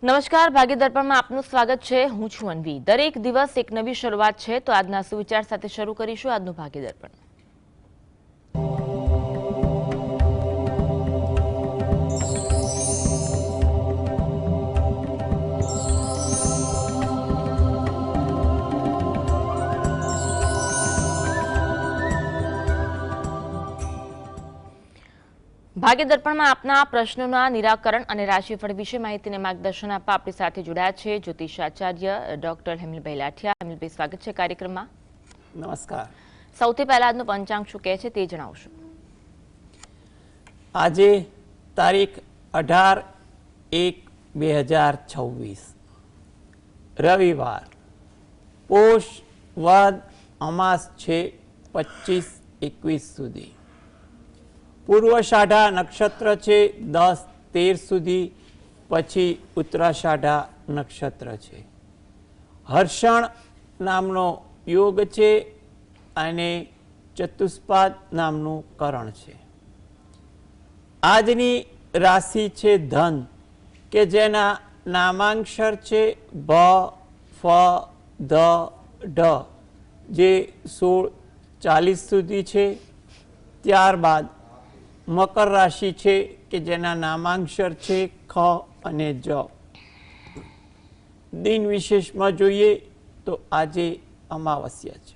નમસ્કાર, ભાગ્ય દર્પણમાં આપનું સ્વાગત છે। હું છું અન્વી। દરેક દિવસ એક નવી શરૂઆત છે, તો આજના સુવિચાર સાથે શરૂ કરીશું આજનું ભાગ્ય દર્પણ। ભાગ્ય દર્પણમાં આપના પ્રશ્નોના નિરાકરણ અને રાશિફળ વિશે માહિતીને માર્ગદર્શન આપવા આપણી સાથે જોડાયા છે જ્યોતિષાચાર્ય ડોક્ટર હેમલભાઈ લાઠિયા। હેમલભાઈ, સ્વાગત છે કાર્યક્રમમાં। નમસ્કાર। સૌથી પહેલા આજનું પંચાંગ શું કહે છે તે જણાવશો। આજે તારીખ 18/1/2026 રવિવાર, પોષ વદ અમાસ છે 25-21 સુધી। પૂર્વષાઢા નક્ષત્ર છે 10-13 સુધી, પછી ઉત્તરાષાઢા નક્ષત્ર છે। હર્ષણ નામનો યોગ છે અને ચતુષ્પાદ નામનું કરણ છે। આજની રાશિ છે ધન, કે જેના નામાંક્ષર છે ભ, ફ, ધ, ઢ, જે 16-40 સુધી છે। ત્યારબાદ મકર રાશિ છે કે જેના નામાંક્ષર છે ખ અને જ। દિન વિશેષમાં જોઈએ તો આજે અમાવસ્યા છે।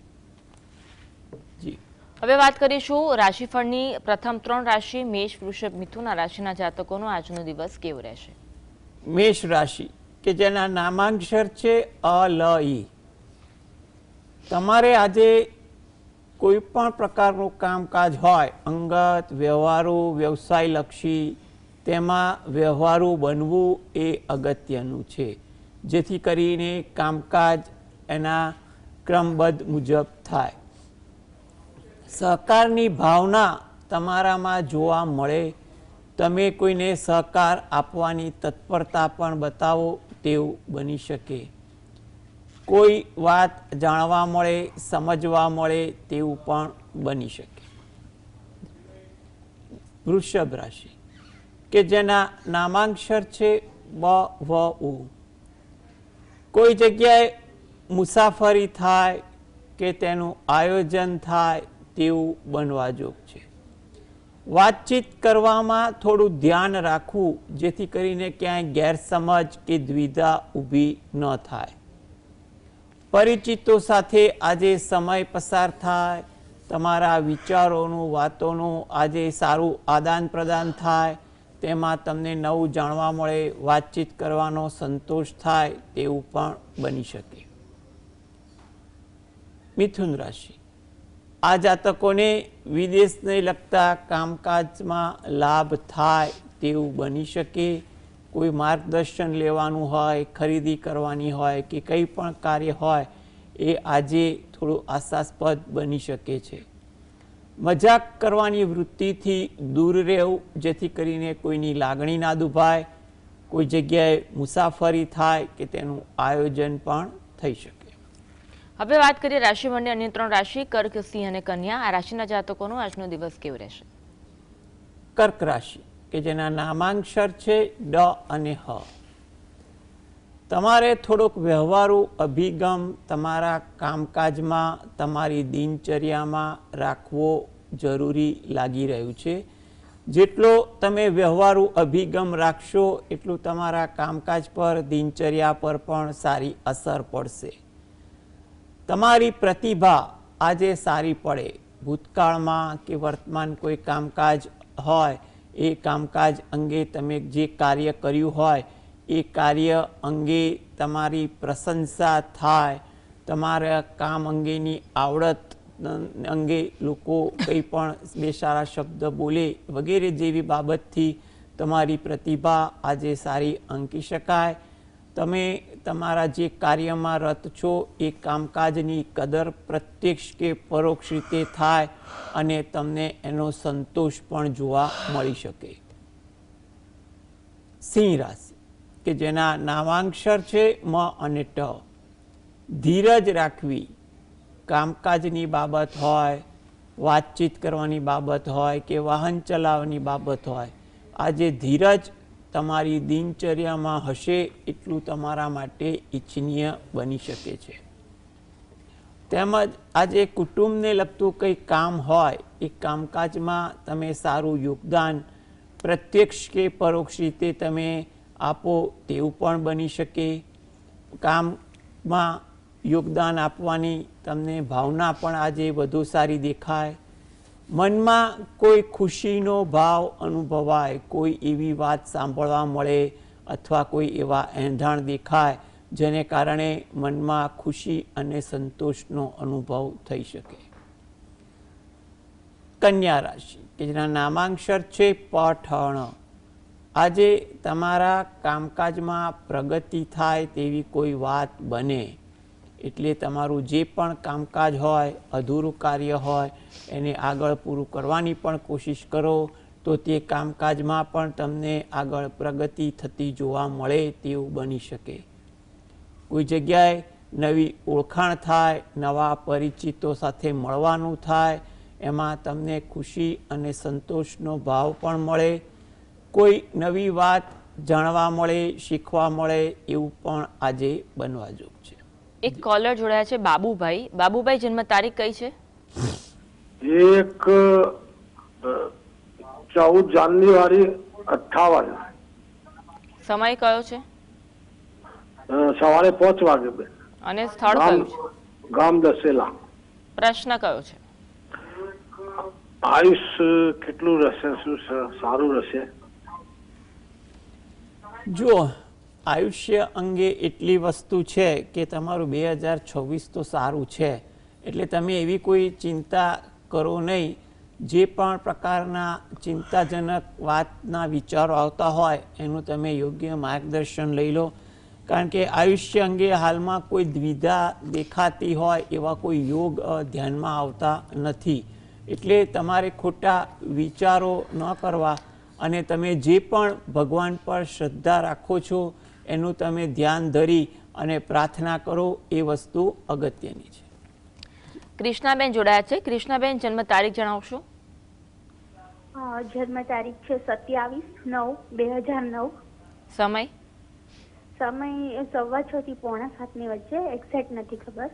જી, હવે વાત કરીશું રાશિફળની। પ્રથમ 3 રાશિ મેષ, વૃષભ, મિથુન આ રાશિના જાતકોનો આજનો દિવસ કેવો રહેશે। મેષ રાશિ કે જેના નામાંક્ષર છે અ, લ, ઈ। તમારે આજે કોઈ પણ પ્રકારનું કામકાજ હોય, અંગત, વ્યવહારુ, વ્યવસાયલક્ષી, તેમાં વ્યવહારુ બનવું એ અગત્યનું છે, જેથી કરીને કામકાજ એના ક્રમબદ્ધ મુજબ થાય। સહકારની ભાવના તમારામાં જોવા મળે। તમે કોઈને સહકાર આપવાની તત્પરતા પણ બતાવો તેવું બની શકે। કોઈ વાત જાણવા મળે, સમજવા મળે તેવું પણ બની શકે। વૃષભ રાશિ કે જેના નામાંક્ષર છે બ, વ, ઉ। કોઈ જગ્યાએ મુસાફરી થાય કે તેનું આયોજન થાય તેવું બનવા જોગ છે। વાતચીત કરવામાં થોડું ધ્યાન રાખવું, જેથી કરીને ક્યાંય ગેરસમજ કે દ્વિધા ઊભી ન થાય। પરિચિતો સાથે આજે સમય પસાર થાય। તમારા વિચારોનું, વાતોનું આજે સારું આદાન પ્રદાન થાય। તેમાં તમને નવું જાણવા મળે, વાતચીત કરવાનો સંતોષ થાય તેવું પણ બની શકે। મિથુન રાશિ, આ જાતકોને વિદેશને લગતા કામકાજમાં લાભ થાય તેવું બની શકે। કોઈ માર્ગદર્શન લેવાનું હોય, ખરીદી કરવાની હોય કે કંઈ પણ કાર્ય હોય એ આજે થોડું આશાસ્પદ બની શકે છે। મજાક કરવાની વૃત્તિથી દૂર રહેવું, જેથી કરીને કોઈની લાગણી ના દુભાય। કોઈ જગ્યાએ મુસાફરી થાય કે તેનું આયોજન પણ થઈ શકે। હવે વાત કરીએ રાશિફળની અન્ય 3 રાશિ કર્ક, સિંહ અને કન્યા આ રાશિના જાતકોનો આજનો દિવસ કેવો રહેશે। કર્ક રાશિ કે જેના નામાંક્ષર છે ડ અને હ। તમારે થોડોક વ્યવહારુ અભિગમ તમારા કામકાજમાં, તમારી દિનચર્યામાં રાખવો જરૂરી લાગી રહ્યું છે। જેટલો તમે વ્યવહારુ અભિગમ રાખશો એટલું તમારા કામકાજ પર, દિનચર્યા પર પણ સારી અસર પડશે। તમારી પ્રતિભા આજે સારી પડે। ભૂતકાળમાં કે વર્તમાન કોઈ કામકાજ હોય એ કામકાજ અંગે તમે જે કાર્ય કર્યું હોય એ કાર્ય અંગે તમારી પ્રશંસા થાય। તમારા કામ અંગેની આવડત અંગે લોકો કંઈ પણ બે સારા શબ્દ બોલે વગેરે જેવી બાબતથી તમારી પ્રતિભા આજે સારી આંકી શકાય। તમે તમારા જે કાર્યમાં રત છો એ કામકાજની કદર પ્રત્યક્ષ કે પરોક્ષ રીતે થાય અને તમને એનો સંતોષ પણ જોવા મળી શકે। સિંહ રાશિ કે જેના નામાંક્ષર છે મ અને ટ। ધીરજ રાખવી, કામકાજની બાબત હોય, વાતચીત કરવાની બાબત હોય કે વાહન ચલાવવાની બાબત હોય, આજે ધીરજ તમારી દિનચર્યામાં હશે એટલું તમારા માટે ઈચ્છનીય બની શકે છે. તેમજ આજે કુટુંબને લગતું કંઈ કામ હોય એ કામકાજમાં તમે સારું યોગદાન પ્રત્યક્ષ કે પરોક્ષ રીતે તમે આપો તેવું પણ બની શકે. કામમાં યોગદાન આપવાની તમને ભાવના પણ આજે વધુ સારી દેખાય. મનમાં કોઈ ખુશીનો ભાવ અનુભવાય, કોઈ એવી વાત સાંભળવા મળે અથવા કોઈ એવા એંધાણ દેખાય જેને કારણે મનમાં ખુશી અને સંતોષનો અનુભવ થઈ શકે. કન્યા રાશિ કે જેના નામાંક્ષર છે પઠણ. આજે તમારા કામકાજમાં પ્રગતિ થાય તેવી કોઈ વાત બને એટલે તમારું જે પણ કામકાજ હોય, અધૂરું કાર્ય હોય એને આગળ પૂરું કરવાની પણ કોશિશ કરો તો તે કામકાજમાં પણ તમને આગળ પ્રગતિ થતી જોવા મળે તેવું બની શકે. કોઈ જગ્યાએ નવી ઓળખાણ થાય, નવા પરિચિતો સાથે મળવાનું થાય, એમાં તમને ખુશી અને સંતોષનો ભાવ પણ મળે. કોઈ નવી વાત જાણવા મળે, શીખવા મળે એવું પણ આજે બનવા જોગ છે. એક કોલર જોડાયા છે બાબુભાઈ. બાબુભાઈ, જન્મ તારીખ કઈ છે? 14 જાન્યુઆરી 58. સમય કયો છે? સવારે 5 વાગે. અને સ્થળ કયું છે? ગામ દસેલા. પ્રશ્ન કયો છે? આયુષ કેટલું રહેશે, શું સારું રહેશે? જો આયુષ્ય અંગે એટલી વસ્તુ છે કે તમારું 2026 તો સારું છે, એટલે તમે એવી કોઈ ચિંતા કરો નહીં. જે પણ પ્રકારના ચિંતાજનક વાતના વિચારો આવતા હોય એનું તમે યોગ્ય માર્ગદર્શન લઈ લો. કારણ કે આયુષ્ય અંગે હાલમાં કોઈ દ્વિધા દેખાતી હોય એવા કોઈ યોગ ધ્યાનમાં આવતા નથી. એટલે તમારે ખોટા વિચારો ન કરવા અને તમે જે પણ ભગવાન પર શ્રદ્ધા રાખો છો એનું તમે ધ્યાન ધરી અને પ્રાર્થના કરો એ વસ્તુ અગત્યની છે. કૃષ્ણાબેન જોડાયા છે. કૃષ્ણાબેન, જન્મ તારીખ જણાવશો? જન્મ તારીખ છે 27/9/2009. સમય? સમય 6:15 થી 6:45 ની વચ્ચે. એક્ઝેક્ટ નથી ખબર.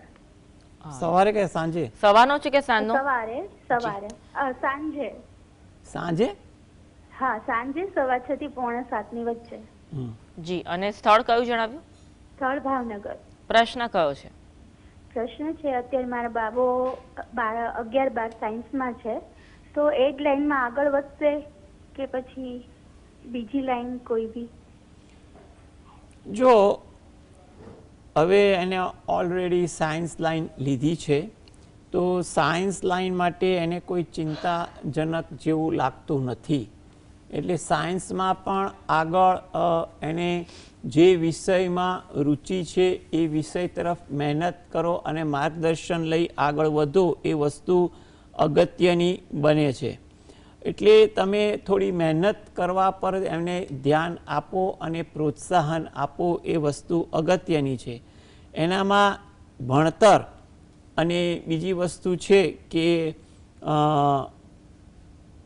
સવારે કે સાંજે? સવારનો છે કે સાંજનો? સવારે. સાંજે. સાંજે? હા, સાંજે 6:15 થી 6:45 ની વચ્ચે. જી. અને સ્થળ કયું જણાવ્યું? સ્થળ ભાવનગર. પ્રશ્ન કયો છે? પ્રશ્ન છે, અત્યારે મારા બાબો 11-12 સાયન્સમાં છે, તો એ જ લાઈનમાં આગળ વધશે કે પછી બીજી લાઈન કોઈ બી? જો હવે એને ઓલરેડી સાયન્સ લાઈન લીધી છે તો સાયન્સ લાઈન માટે એને કોઈ ચિંતાજનક જેવું લાગતું નથી. એટલે સાયન્સમાં પણ આગળ એને જે વિષયમાં રુચિ છે એ વિષય તરફ મહેનત કરો અને માર્ગદર્શન લઈ આગળ વધો એ વસ્તુ અગત્યની બને છે. એટલે તમે થોડી મહેનત કરવા પર એમને ધ્યાન આપો અને પ્રોત્સાહન આપો એ વસ્તુ અગત્યની છે. એનામાં ભણતર અને બીજી વસ્તુ છે કે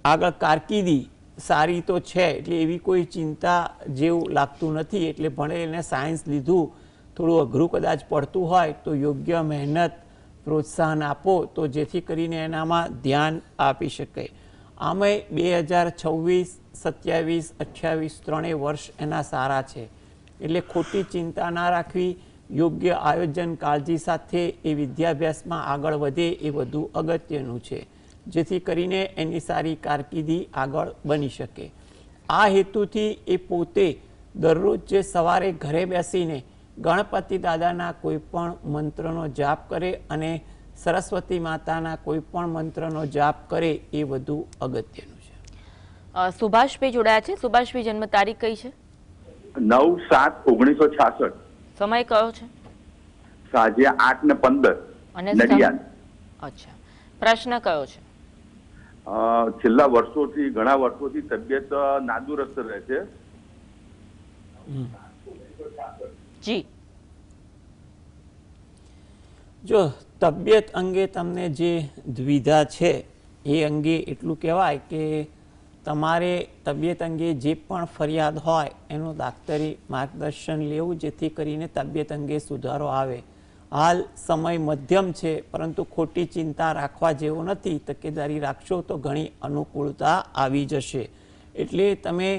આગળ કારકિર્દી સારી તો છે એટલે એવી કોઈ ચિંતા જેવું લાગતું નથી. એટલે ભણે એને સાયન્સ લીધું થોડું અઘરું કદાચ પડતું હોય તો યોગ્ય મહેનત પ્રોત્સાહન આપો તો જેથી કરીને એનામાં ધ્યાન આપી શકે. આમાંય 2026, 27, 28 ત્રણેય વર્ષ એના સારા છે. એટલે ખોટી ચિંતા ના રાખવી, યોગ્ય આયોજન કાળજી સાથે એ વિદ્યાભ્યાસમાં આગળ વધે એ વધુ અગત્યનું છે, જેથી કરીને એની સારી કારકિર્દી આગળ બની શકે. આ હેતુથી એ પોતે દરરોજ જે સવારે ઘરે બેસીને ગણપતિ દાદાના કોઈ પણ મંત્રનો જાપ કરે અને સરસ્વતી માતાના કોઈ પણ મંત્રનો જાપ કરે એ વધુ અગત્યનું છે. સુભાષભાઈ જોડાયા છે. સુભાષભાઈ, જન્મ તારીખ કઈ છે? 9/7/1966. સમય કયો છે? સાંજે 8:15. અને નડિયાદ. અચ્છા. પ્રશ્ન કયો છે? છેલ્લા ઘણા વર્ષોથી તબિયત નાદુરસ્ત રહે છે. જી. જો તબિયત અંગે તમને જે દ્વિધા છે એ અંગે એટલું કહેવાય કે તમારે તબિયત અંગે જે પણ ફરિયાદ હોય એનું દાક્તરી માર્ગદર્શન લેવું, જેથી કરીને તબિયત અંગે સુધારો આવે. હાલ સમય મધ્યમ છે, પરંતુ ખોટી ચિંતા રાખવા જેવો નથી. તકેદારી રાખશો તો ઘણી અનુકૂળતા આવી જશે. એટલે તમે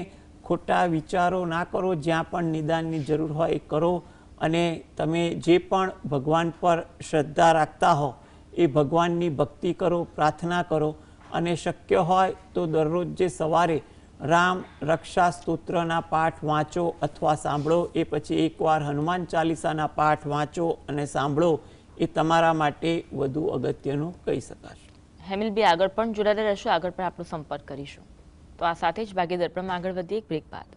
ખોટા વિચારો ના કરો, જ્યાં પણ નિદાનની જરૂર હોય એ કરો. અને તમે જે પણ ભગવાન પર શ્રદ્ધા રાખતા હો એ ભગવાનની ભક્તિ કરો, પ્રાર્થના કરો. અને શક્ય હોય તો દરરોજ જે સવારે રામ રક્ષા સ્તોત્રના પાઠ વાંચો અથવા સાંભળો, એ પછી એકવાર હનુમાન ચાલીસાના પાઠ વાંચો અને સાંભળો, એ તમારા માટે વધુ અગત્યનું કહી શકાશે. હેમિલભાઈ આગળ પણ જોડાયેલા રહેશો, આગળ પણ આપણો સંપર્ક કરીશું. તો આ સાથે જ ભાગ્ય દર્પણમાં આગળ વધીએ એક બ્રેક બાદ.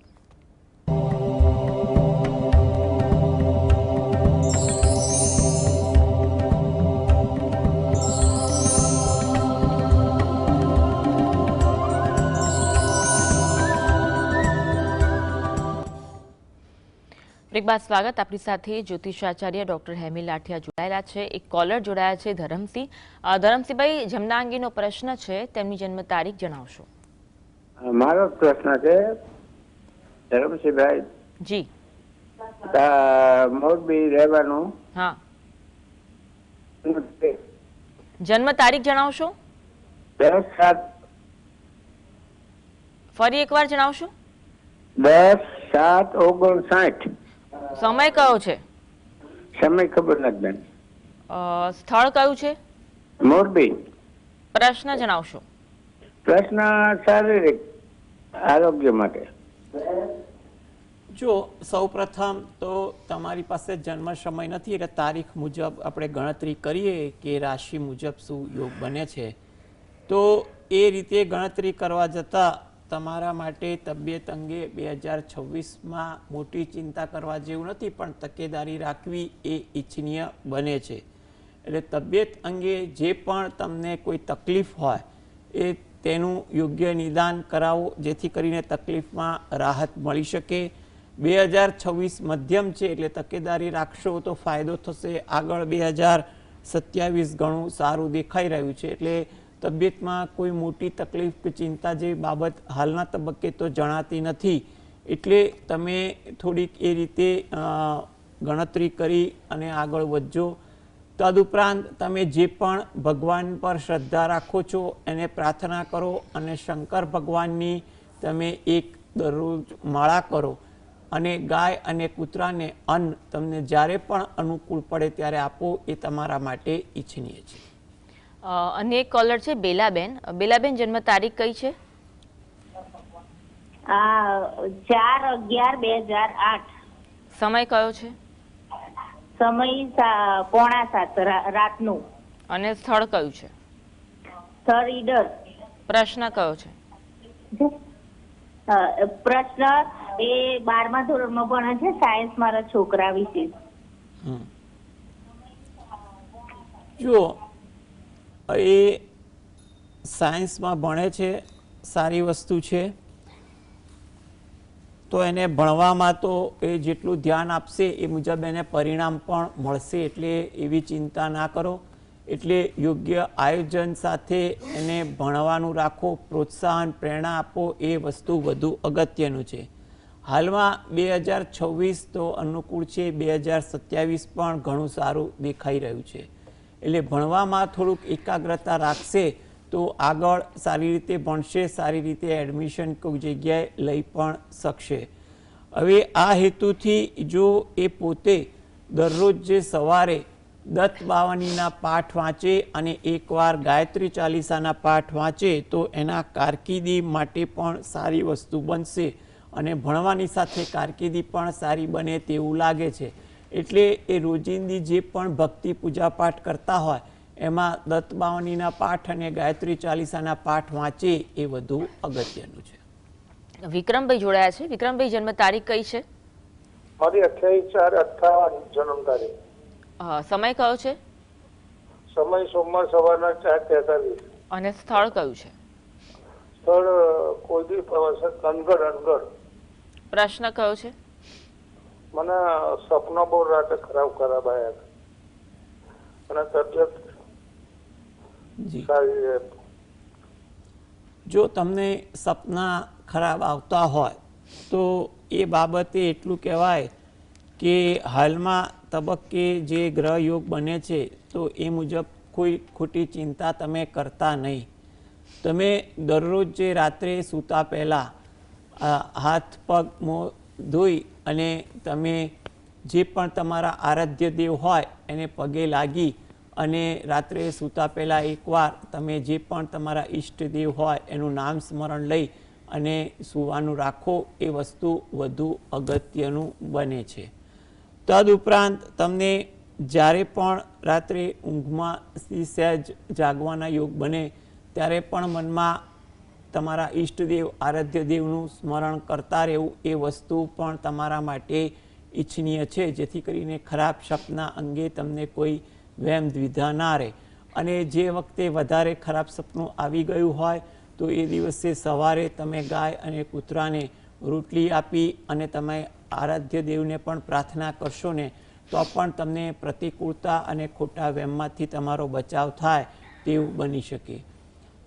બ્રેક બાદ સ્વાગત. આપણી સાથે જ્યોતિષાચાર્ય ડોક્ટર હેમિલ લાઠિયા જોડાયેલા છે. એક કોલર જોડાયા છે ધરમસિંહ. ધરમસિંહભાઈ, જમના અંગેનો પ્રશ્ન છે, તેમની જન્મ તારીખ જણાવશો. મારો પ્રશ્ન છે ધરમસિંહભાઈ. જી. મોરબી રહેવાનું. હા, જન્મ તારીખ જણાવશો. 10/7. ફરી એકવાર જણાવશો. 10/7/59. સમય કયો છે? સમય ખબર નથી બેન. સ્થળ કયું છે? મોરબી. પ્રશ્ન જણાવશો. પ્રશ્ન શારીરિક આરોગ્ય માટે. જો સૌપ્રથમ તો તમારી પાસે જન્મ સમય નથી, એટલે તારીખ મુજબ આપણે ગણતરી કરીએ કે રાશિ મુજબ શું યોગ બને છે. તો એ રીતે ગણતરી કરવા જતાં તમારા માટે તબિયત અંગે 2026માં મોટી ચિંતા કરવા જેવું નથી, પણ તકેદારી રાખવી એ ઈચ્છનીય બને છે. એટલે તબિયત અંગે જે પણ તમને કોઈ તકલીફ હોય એ તેનું યોગ્ય નિદાન કરાવો, જેથી કરીને તકલીફમાં રાહત મળી શકે. 2026 મધ્યમ છે, એટલે તકેદારી રાખશો તો ફાયદો થશે. આગળ 2027 ઘણું સારું દેખાઈ રહ્યું છે. એટલે તબિયતમાં કોઈ મોટી તકલીફ કે ચિંતા જેવી બાબત હાલના તબક્કે તો જણાતી નથી. એટલે તમે થોડીક એ રીતે ગણતરી કરી અને આગળ વધજો. તદુપરાંત તમે જે પણ ભગવાન પર શ્રદ્ધા રાખો છો એને પ્રાર્થના કરો, અને શંકર ભગવાનની તમે એક દરરોજ માળા કરો, અને ગાય અને કૂતરાને અન્ન તમને જ્યારે પણ અનુકૂળ પડે ત્યારે આપો, એ તમારા માટે ઈચ્છનીય છે. અન્ય એક કોલર છે બેલાબેન. બેલાબેન, જન્મ તારીખ કઈ છે? 4/11/2008. સમય કયો છે? સમય 6:45 રાતનું. અને સ્થળ કયું છે? સ્થળ ઈડર. પ્રશ્ન કયો છે? પ્રશ્ન એ 12મા ધોરણમાં ભણે છે, સાયન્સ મારા છોકરા વિશે. જો એ સાયન્સમાં ભણે છે, સારી વસ્તુ છે. તો એને ભણવામાં તો એ જેટલું ધ્યાન આપશે એ મુજબ એને પરિણામ પણ મળશે. એટલે એવી ચિંતા ના કરો. એટલે યોગ્ય આયોજન સાથે એને ભણવાનું રાખો, પ્રોત્સાહન પ્રેરણા આપો, એ વસ્તુ વધુ અગત્યનું છે. હાલમાં 2026 તો અનુકૂળ છે, 2027 પણ ઘણું સારું દેખાઈ રહ્યું છે. એટલે ભણવામાં થોડુંક એકાગ્રતા રાખશે તો આગળ સારી રીતે ભણશે, સારી રીતે એડમિશન કોઈ જગ્યાએ લઈ પણ શકશે. હવે આ હેતુથી જો એ પોતે દરરોજ જે સવારે દત્ત બાવનીના પાઠ વાંચે અને એકવાર ગાયત્રી ચાલીસાના પાઠ વાંચે તો એના કારકિર્દી માટે પણ સારી વસ્તુ બનશે, અને ભણવાની સાથે કારકિર્દી પણ સારી બને તેવું લાગે છે. એટલે એ રોજિંદી જે પણ ભક્તિ પૂજા પાઠ કરતા હોય એમાં દત્ત બાવનીના પાઠ અને ગાયત્રી ચાલીસાના પાઠ વાંચે એ વધુ અગત્યનું છે. વિક્રમભાઈ જોડાયા છે. વિક્રમભાઈ, જન્મ તારીખ કઈ છે? મારી 28/4/58 જન્મ તારીખ. સમય કયો છે? સમય સોમવાર સવારના 4:43. અને સ્થળ કયું છે? સ્થળ કોઈદી અનગઢ. પ્રશ્ન કયો છે? મને સપના બહુ રાતે ખરાબ આવ્યા અને તબિયત જી સારી રહે. જો તમને સપના ખરાબ આવતા હોય તો એ બાબતે એટલું કહેવાય કે હાલમાં તબક્કે જે ગ્રહ યોગ બને છે તો એ મુજબ કોઈ ખોટી ચિંતા તમે કરતા નહીં. તમે દરરોજ જે રાત્રે સૂતા પહેલાં હાથ પગ મોં ધોઈ અને તમે જે પણ તમારા આરાધ્ય દેવ હોય એને પગે લાગી અને રાત્રે સૂતા પહેલાં એકવાર તમે જે પણ તમારા ઈષ્ટદેવ હોય એનું નામ સ્મરણ લઈ અને સૂવાનું રાખો, એ વસ્તુ વધુ અગત્યનું બને છે. તદુપરાંત તમને જ્યારે પણ રાત્રે ઊંઘમાં સહેજ જાગવાના યોગ બને ત્યારે પણ મનમાં તમારા ઈષ્ટદેવ આરાધ્ય દેવનું સ્મરણ કરતા રહેવું, એ વસ્તુ પણ તમારા માટે ઈચ્છનીય છે, જેથી કરીને ખરાબ સપના અંગે તમને કોઈ વહેમ દ્વિધા ના રહે. અને જે વખતે વધારે ખરાબ સપનું આવી ગયું હોય તો એ દિવસે સવારે તમે ગાય અને કૂતરાને રોટલી આપી અને તમે આરાધ્ય દેવને પણ પ્રાર્થના કરશો ને તો પણ તમને પ્રતિકૂળતા અને ખોટા વહેમમાંથી તમારો બચાવ થાય તેવું બની શકે.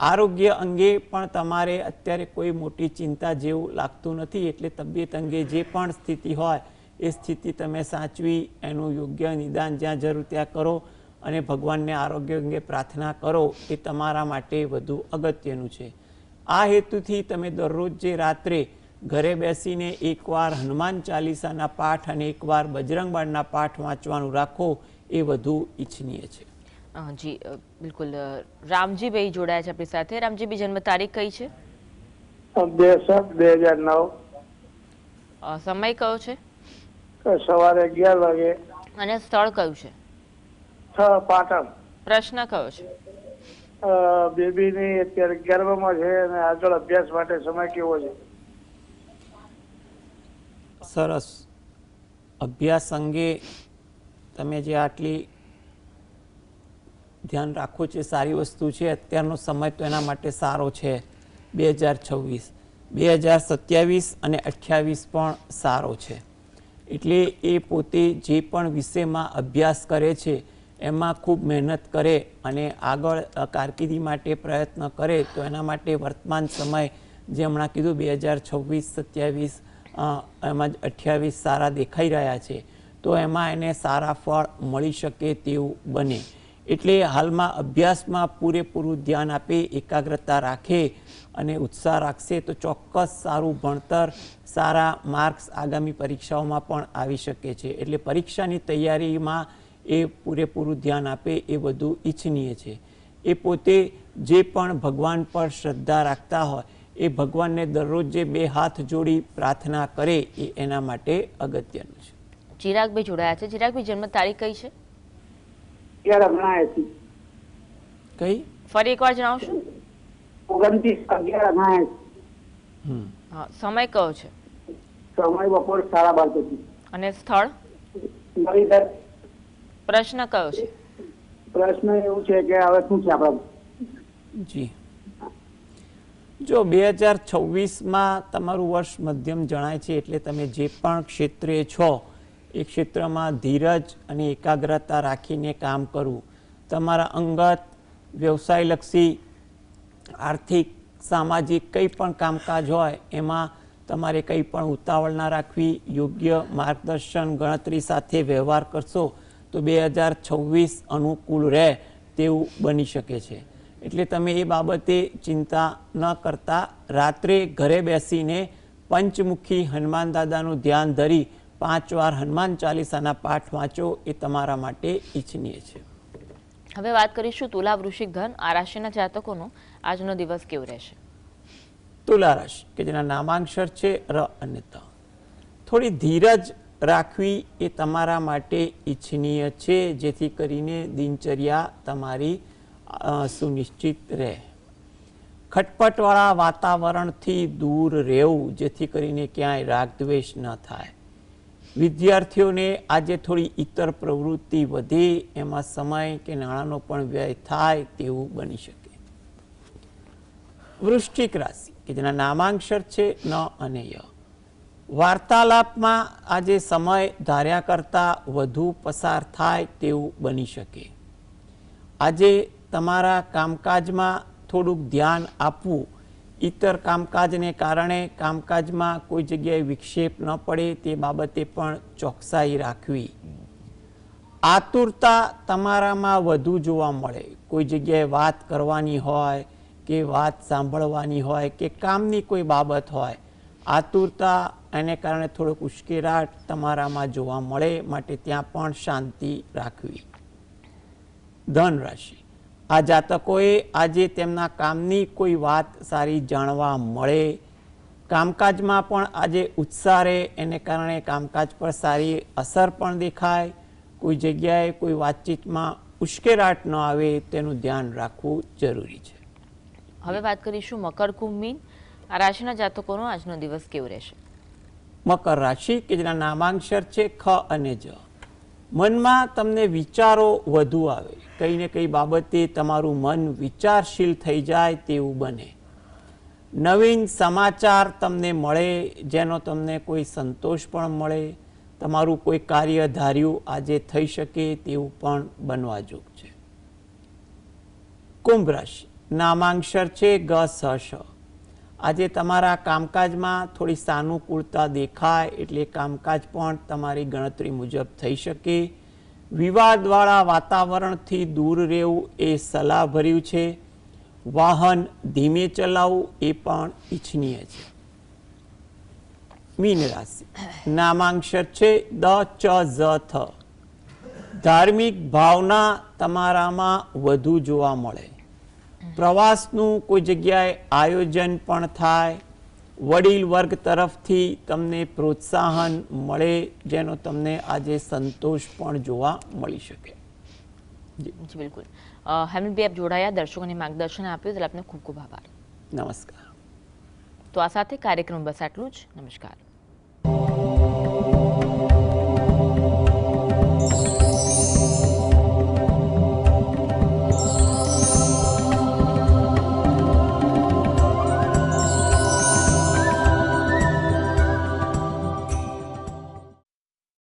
આરોગ્ય અંગે પણ તમારે અત્યારે કોઈ મોટી ચિંતા જેવું લાગતું નથી, એટલે તબિયત અંગે જે પણ સ્થિતિ હોય એ સ્થિતિ તમે સાચવી એનું યોગ્ય નિદાન જ્યાં જરૂર ત્યાં કરો અને ભગવાનને આરોગ્ય અંગે પ્રાર્થના કરો, એ તમારા માટે વધુ અગત્યનું છે. આ હેતુથી તમે દરરોજ જે રાત્રે ઘરે બેસીને એકવાર હનુમાન ચાલીસાના પાઠ અને એકવાર બજરંગ બાણના પાઠ વાંચવાનું રાખો, એ વધુ ઈચ્છનીય છે. જી બિલકુલ. રામજીભાઈ જોડાયા છે આપણી સાથે. રામજીભાઈ, જન્મ તારીખ કઈ છે? 2/7/2009. સમય કયો છે? સવારે 11 વાગે. અને સ્થળ કયું છે? પાટણ. પ્રશ્ન કયો છે? બેબીની અત્યારે 11માં છે અને આગળ અભ્યાસ માટે સમય કેવો છે? સરસ. અભ્યાસ અંગે તમે જે આટલી ધ્યાન રાખો છે સારી વસ્તુ છે. અત્યારનો સમય તો એના માટે સારો છે. 2026, 2027 અને 28 પણ સારો છે. એટલે એ પોતે જે પણ વિષયમાં અભ્યાસ કરે છે એમાં ખૂબ મહેનત કરે અને આગળ કારકિર્દી માટે પ્રયત્ન કરે તો એના માટે વર્તમાન સમય જે હમણાં કીધું 2026, 27 એમાં 28 સારા દેખાઈ રહ્યા છે, તો એમાં એને સારા ફળ મળી શકે તેવું બને. એટલે હાલમાં અભ્યાસમાં પૂરેપૂરું ધ્યાન આપે, એકાગ્રતા રાખે અને ઉત્સાહ રાખશે તો ચોક્કસ સારું ભણતર, સારા માર્ક્સ આગામી પરીક્ષાઓમાં પણ આવી શકે છે. એટલે પરીક્ષાની તૈયારીમાં એ પૂરેપૂરું ધ્યાન આપે એ વધુ ઈચ્છનીય છે. એ પોતે જે પણ ભગવાન પર શ્રદ્ધા રાખતા હોય એ ભગવાનને દરરોજ જે 2 હાથ જોડી પ્રાર્થના કરે એ એના માટે અગત્યનું છે. ચિરાગભાઈ જોડાયા છે. ચિરાગભાઈ, જન્મ તારીખ કઈ છે? 11/79. કઈ ફરી એકવાર જણાવશો? 29/11/79. હા, સમય કયો છે? સમય બપોર 12:30 પછી. અને સ્થળ? નવીધર. પ્રશ્ન કયો છે? પ્રશ્ન એવું છે કે હવે શું છે આપણે? જી, જો 2026માં તમારું વર્ષ મધ્યમ જણાય છે, એટલે તમે જે પણ ક્ષેત્રે છો એ ક્ષેત્રમાં ધીરજ અને એકાગ્રતા રાખીને કામ કરવું. તમારા અંગત, વ્યવસાયલક્ષી, આર્થિક, સામાજિક કંઈ પણ કામકાજ હોય એમાં તમારે કંઈ પણ ઉતાવળ ના રાખવી, યોગ્ય માર્ગદર્શન ગણતરી સાથે વ્યવહાર કરશો તો 2026 અનુકૂળ રહે તેવું બની શકે છે. એટલે તમે એ બાબતે ચિંતા ન કરતા રાત્રે ઘરે બેસીને પંચમુખી હનુમાન દાદાનું ધ્યાન ધરી 5 વાર હનુમાન ચાલીસાના પાઠ વાંચો, એ તમારા માટે ઈચ્છનીય છે. હવે વાત કરીશું તુલા, વૃશ્ચિક, ધન આ રાશિના જાતકોનો આજનો દિવસ કેવો રહેશે? તુલા રાશિ કે જેના નામાંક્ષર છે ર અને ત. થોડી ધીરજ રાખવી એ તમારા માટે ઈચ્છનીય છે, જેથી કરીને દિનચર્યા તમારી સુનિશ્ચિત રહે. ખટપટવાળા વાતાવરણથી દૂર રહેવું, જેથી કરીને ક્યાંય રાગદ્વેષ ન થાય. વિદ્યાર્થીઓને આજે થોડી ઇતર પ્રવૃત્તિ વધે, એમાં સમય કે નાણાંનો પણ વ્યય થાય તેવું બની શકે. વૃશ્ચિક રાશિ કે જેના નામાંક્ષર છે ન અને ય. વાર્તાલાપમાં આજે સમય ધાર્યા કરતાં વધુ પસાર થાય તેવું બની શકે. આજે તમારા કામકાજમાં થોડુંક ધ્યાન આપવું ઇતર કામકાજને કારણે કામકાજમાં કોઈ જગ્યાએ વિક્ષેપ ન પડે તે બાબતે પણ ચોકસાઈ રાખવી. આતુરતા તમારામાં વધુ જોવા મળે. કોઈ જગ્યાએ વાત કરવાની હોય કે વાત સાંભળવાની હોય કે કામની કોઈ બાબત હોય, આતુરતા એને કારણે થોડોક ઉશ્કેરાટ તમારામાં જોવા મળે, માટે ત્યાં પણ શાંતિ રાખવી. ધન રાશિ, આ જાતકોએ આજે તેમના કામની કોઈ વાત સારી જાણવા મળે. કામકાજમાં પણ આજે ઉત્સાહ રહે, એને કારણે કામકાજ પર સારી અસર પણ દેખાય. કોઈ જગ્યાએ કોઈ વાતચીતમાં ઉશ્કેરાટ ન આવે તેનું ધ્યાન રાખવું જરૂરી છે. હવે વાત કરીશું મકર કુંભ મીન. આ રાશિના જાતકોનો આજનો દિવસ કેવો રહેશે? મકર રાશિ કે જેના નામાંક્ષર છે ખ અને જ. મનમાં તમને વિચારો વધુ આવે. કઈ ને કઈ બાબતે તમારું મન વિચારશીલ થઈ જાય તેવું બને. નવીન સમાચાર તમને મળે, જેનો તમને કોઈ સંતોષ પણ મળે. તમારું કોઈ કાર્ય ધાર્યું આજે થઈ શકે તેવું પણ બનવા જોગ છે. કુંભ રાશિ, નામાંક્ષર છે ગ સ શ. આજે તમારા કામકાજમાં થોડી સાનુકૂળતા દેખાય, એટલે કામકાજ પણ તમારી ગણતરી મુજબ થઈ શકે. વિવાદવાળા વાતાવરણથી દૂર રહેવું એ સલાહભર્યું છે. વાહન ધીમે ચલાવવું એ પણ ઈચ્છનીય છે. મીન રાશિ, નામાંક્ષર છે દ ચ ઝ થ. ધાર્મિક ભાવના તમારામાં વધુ જોવા મળે. પ્રવાસનું કોઈ જગ્યાએ આયોજન પણ થાય. વડીલ વર્ગ તરફથી તમને પ્રોત્સાહન મળે, જેનો તમને આજે સંતોષ પણ જોવા મળી શકે. જી બિલકુલ. હેમલભાઈ, આપ જોડાયા, દર્શકોને માર્ગદર્શન આપ્યું, એટલે આપનો ખૂબ ખૂબ આભાર. નમસ્કાર. તો આ સાથે કાર્યક્રમ બસ આટલું જ. નમસ્કાર.